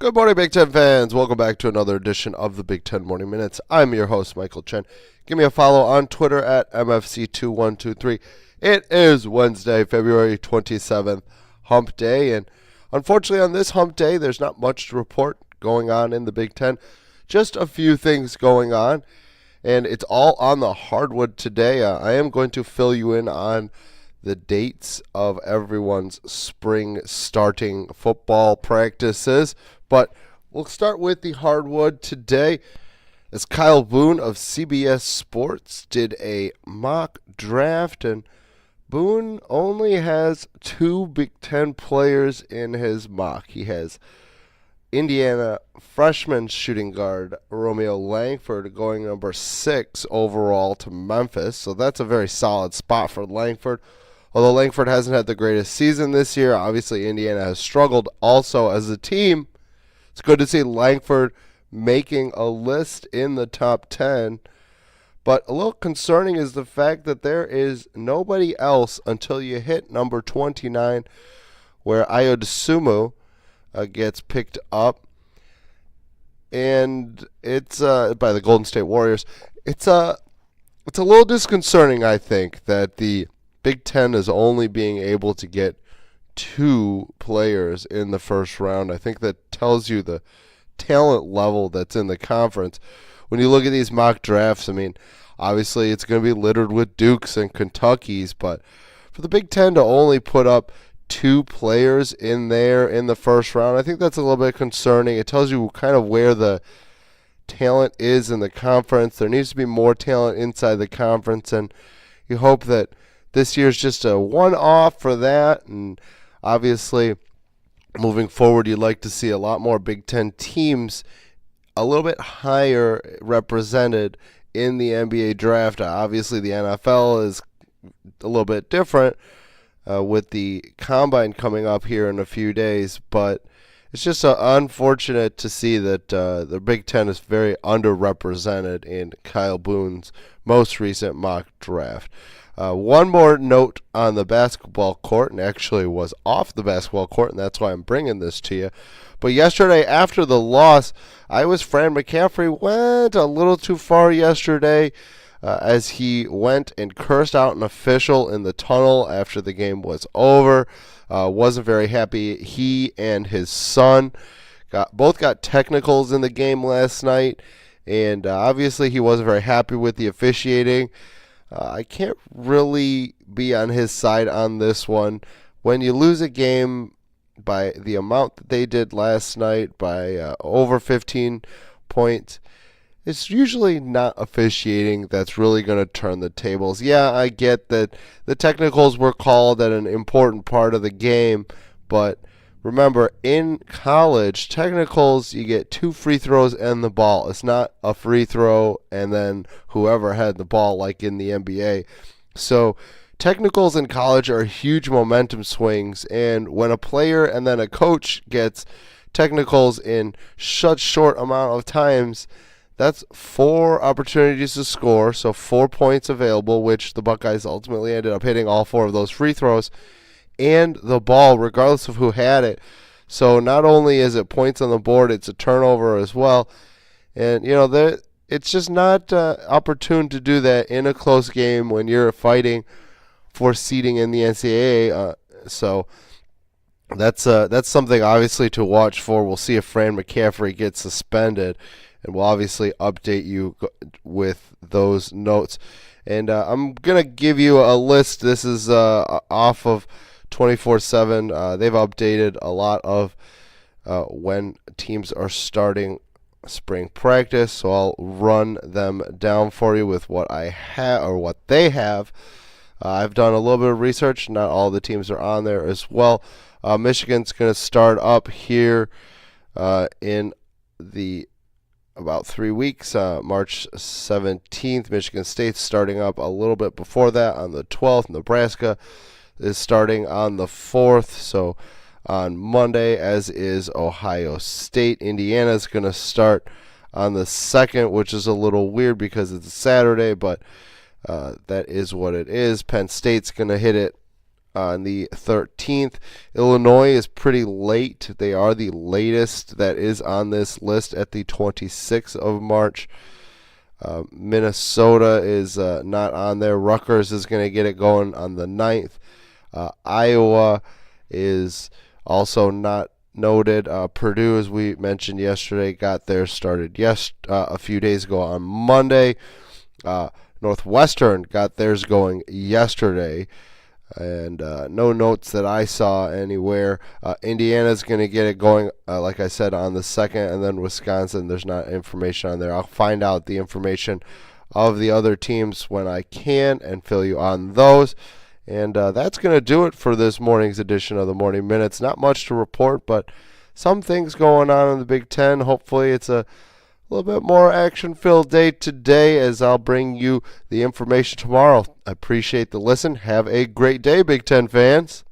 Good morning, Big Ten fans. Welcome back to another edition of the Big Ten Morning Minutes. I'm your host, Michael Chen. Give me a follow on Twitter at MFC2123. It is Wednesday, February 27th, Hump Day. And unfortunately, on this Hump Day, there's not much to report going on in the Big Ten. Just a few things going on. And it's all on the hardwood today. I am going to fill you in on the dates of everyone's spring starting football practices. But we'll start with the hardwood today, as Kyle Boone of CBS Sports did a mock draft, and Boone only has 2 Big Ten players in his mock. He has Indiana freshman shooting guard Romeo Langford going number 6 overall to Memphis, so that's a very solid spot for Langford. Although Langford hasn't had the greatest season this year, obviously Indiana has struggled also as a team. It's good to see Langford making a list in the top 10. But a little concerning is the fact that there is nobody else until you hit number 29, where Ayodesumu gets picked up. And it's by the Golden State Warriors. It's a little disconcerting, I think, that the Big Ten is only being able to get 2 players in the first round. I think that tells you the talent level that's in the conference. When you look at these mock drafts, I mean, obviously it's going to be littered with Dukes and Kentuckys, but for the Big Ten to only put up 2 players in there in the first round, I think that's a little bit concerning. It tells you kind of where the talent is in the conference. There needs to be more talent inside the conference, and you hope that this year's just a one-off for that, and obviously moving forward you'd like to see a lot more Big Ten teams a little bit higher represented in the NBA draft. Obviously the NFL is a little bit different with the Combine coming up here in a few days, but it's just unfortunate to see that the Big Ten is very underrepresented in Kyle Boone's most recent mock draft. One more note on the basketball court, and actually was off the basketball court, and that's why I'm bringing this to you. But yesterday, after the loss, Fran McCaffrey went a little too far yesterday as he went and cursed out an official in the tunnel after the game was over. Wasn't very happy. He and his son both got technicals in the game last night, and obviously he wasn't very happy with the officiating. I can't really be on his side on this one. When you lose a game by the amount that they did last night, by over 15 points, it's usually not officiating that's really going to turn the tables. Yeah, I get that the technicals were called at an important part of the game, but remember, in college, technicals, you get 2 free throws and the ball. It's not a free throw and then whoever had the ball like in the NBA. So technicals in college are huge momentum swings, and when a player and then a coach gets technicals in such short amount of times, that's 4 opportunities to score, so 4 points available, which the Buckeyes ultimately ended up hitting all 4 of those free throws, and the ball, regardless of who had it. So not only is it points on the board, it's a turnover as well. And, it's just not opportune to do that in a close game when you're fighting for seeding in the NCAA. So that's something obviously to watch for. We'll see if Fran McCaffrey gets suspended, and we'll obviously update you with those notes. And I'm going to give you a list. This is off of 24/7. They've updated a lot of when teams are starting spring practice, so I'll run them down for you with what I have or what they have. I've done a little bit of research. Not all the teams are on there as well. Michigan's going to start up here in about 3 weeks, March 17th. Michigan State's starting up a little bit before that on the 12th. Nebraska is starting on the 4th, so on Monday, as is Ohio State. Indiana's going to start on the 2nd, which is a little weird because it's a Saturday, but that is what it is. Penn State's going to hit it on the 13th. Illinois is pretty late. They are the latest that is on this list at the 26th of March. Minnesota is not on there. Rutgers is going to get it going on the 9th. Iowa is also not noted. Purdue, as we mentioned yesterday, got theirs started a few days ago on Monday. Northwestern got theirs going yesterday, and no notes that I saw anywhere. Indiana's going to get it going, like I said, on the 2nd, and then Wisconsin, there's not information on there. I'll find out the information of the other teams when I can and fill you on those. And that's going to do it for this morning's edition of the Morning Minutes. Not much to report, but some things going on in the Big Ten. Hopefully it's a little bit more action-filled day today, as I'll bring you the information tomorrow. I appreciate the listen. Have a great day, Big Ten fans.